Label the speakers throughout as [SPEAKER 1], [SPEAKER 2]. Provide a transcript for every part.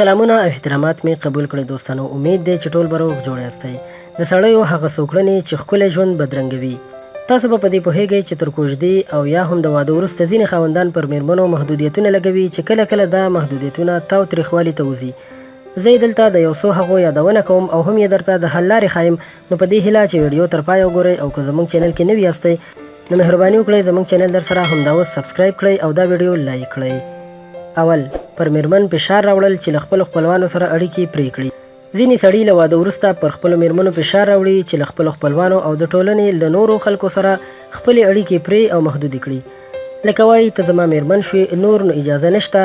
[SPEAKER 1] سلامونه او احترامات مې قبول کړئ دوستانو. امید دی چې ټول به روغ جوړ یاستئ. د سړیو هغه څو کړنې چې ښکلی ژوند بدرنګوي. تاسو به په دې پوهیږئ چې تر کوژدې او یا هم د واده وروسته ځینې خاوندان پر میرمنو محدودیتونه لګوي چې کله کله دا محدودیتونه تاو تریخوالي ته وځي. زه دلته د یو څو هغو یادونه کوم او هم یې درته د حل لارې ښایم. نو په دې هیله چې ویډیو تر پایه وګورئ او که زموږ چینل کې نوي یاستئ نو مهرباني وکړئ زموږ چینل در سره همدا اوس سبسکرایب کړئ او دا ویډیو لایک کړئ. اول، پر میرمن فشار راوړل چې له خپلو خپلوانو سره اړیکې پرې کړي. ځینې سړي له واده وروسته پر خپلو میرمنو فشار راوړي چې له خپلو خپلوانو او د ټولنې له نورو خلکو سره خپلې اړیکې پرې او محدودې کړي. لکه وایي ته زما میرمن شوې، نور نو اجازه نشته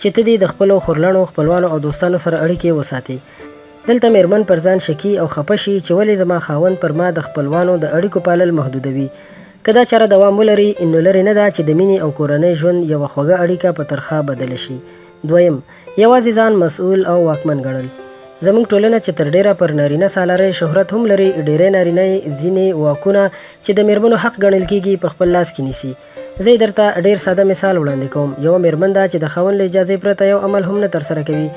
[SPEAKER 1] چې ته دې د خپلو خورلڼو خپلوانو او دوستانو سره اړیکې وساتې. دلته میرمن پر ځان شکي او خفه شي چې ولې زما خاوند پر ما د خپلوانو د اړیکو پالل محدودوي. که دا چاره دوام ولري نو لرې نه ده چې د مینې او کورنۍ ژوند یوه خوږه اړیکه په ترخه بدله شي. دویم، یوازې ځان مسؤل او واکمن ګڼل. زموږ ټولنه چې تر ډیره پر نارینه سالارۍ شهرت هم لري، ډیری نارینه ځینې واکونه چې د میرمنو حق ګڼل کیږي په خپل لاس کې نیسي. زه درته ډیر ساده مثال وړاندې کوم. یوه میرمن ده چې د خاوند له اجازې پرته یو عمل هم نه ترسره کوي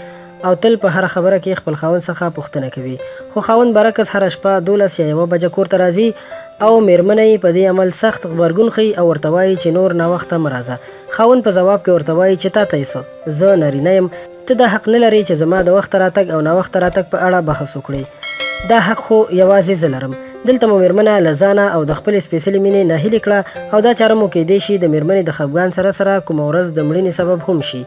[SPEAKER 1] او تل په هره خبره کې خپل خاوند څخه پوښتنه کوي. خو خاوند برعکس هره شپه 12 یا 1 بجه کور ته راځي او میرمنه یې په دې عمل سخت غبرګون ښیي او ورته وایي چې نور ناوخته مه راځه. خاوند په ځواب کې ورته وایي چې تا ته یې څه، زه نارینه یم، ته دا حق نه لرې چې زما د وخته راتګ او ناوخته راتګ په اړه بحث وکړې. دا حق خو یوازې زه لرم. دلته مو میرمنه له ځانه او د خپلې سپېڅلې مینې ناهیلې کړه او دا چاره مو کیدای شي د میرمنې د خفګان سره سره کومه ورځ د مړینې سبب هم شي،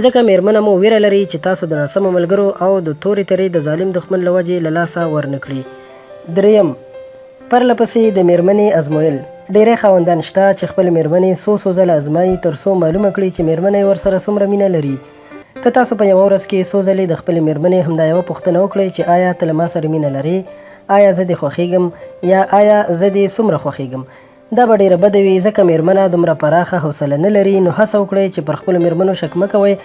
[SPEAKER 1] ځکه میرمنه مو ویره لري چې تاسو د ناسمو ملګرو او د تورې ترې د ظالم دښمن له وجې له لاسه ورنه کړي. دریم، پرله پسې د میرمنې ازمویل. ډیری خاوندان شته چې خپل میرمنې څو ځله ازمایي تر څو معلومه کړي چې میرمنه یې ورسره څومره مینه لري. که تاسو په یوه ورځ کې څو ځلې د خپلې میرمنې همدا یوه پوښتنه وکړئ چې آیا ته له ما سره مینه لرې، آیا زه دې خوښیږم یا آیا زه دې څومره خوښیږم، دا به ډیره بده وي، ځکه میرمنه دومره پراخه حوصله نه لري. نو هڅه وکړئ چې پر خپلو میرمنو شک مه کوئ،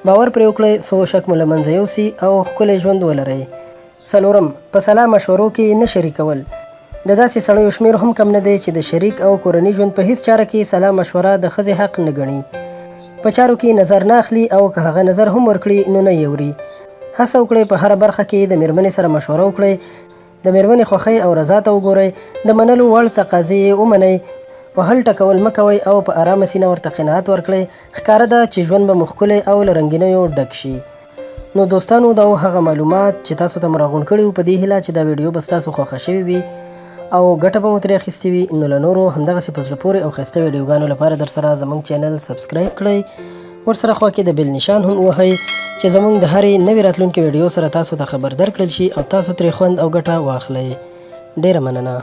[SPEAKER 1] باور پرې وکړئ څو شک مو له منځه یوسي او ښکلی ژوند ولرئ. څلورم، په سلا مشورو کې نه شریکول. د داسې سړیو شمیر هم کم نه دی چې د شریک او کورني ژوند په هیڅ چاره کې سلا مشوره د ښځې حق نه ګڼي. په چارو کې نظر نه اخلي او که هغه نظر هم ورکړي نو نه یې اوري. هڅه وکړئ په هره برخه کې د میرمنې سره مشوره وکړئ، د میرمنې خوښۍ او رضا ته وګورئ، د منلو وړ تقاضې یې ومنئ، وهل ټکول مه کوئ او په ارامه سینه ورته قناعت ورکړئ. ښکاره ده چې ژوند به مو ښکلی او له رنګینیو ډک شي. نو دوستانو، دا هغه معلومات چې تاسو ته مو راغونډ کړي وو. په دې هیله چې دا ویډیو به ستاسو خوښه شوې وي او ګټه به مو ترې اخیستې وي. نو له نورو همدغسې په زړه پورې او ښایسته ویډیوګانو لپاره در سره زموږ چینل سبسکرایب کړئ، ورسره خوا کې د بیل نشان هم ووهئ چې زموږ د هرې نوې راتلونکې ویډیو سره تاسو ته خبر درکړل شي او تاسو ترې خوند او ګټه واخلئ. ډیره مننه.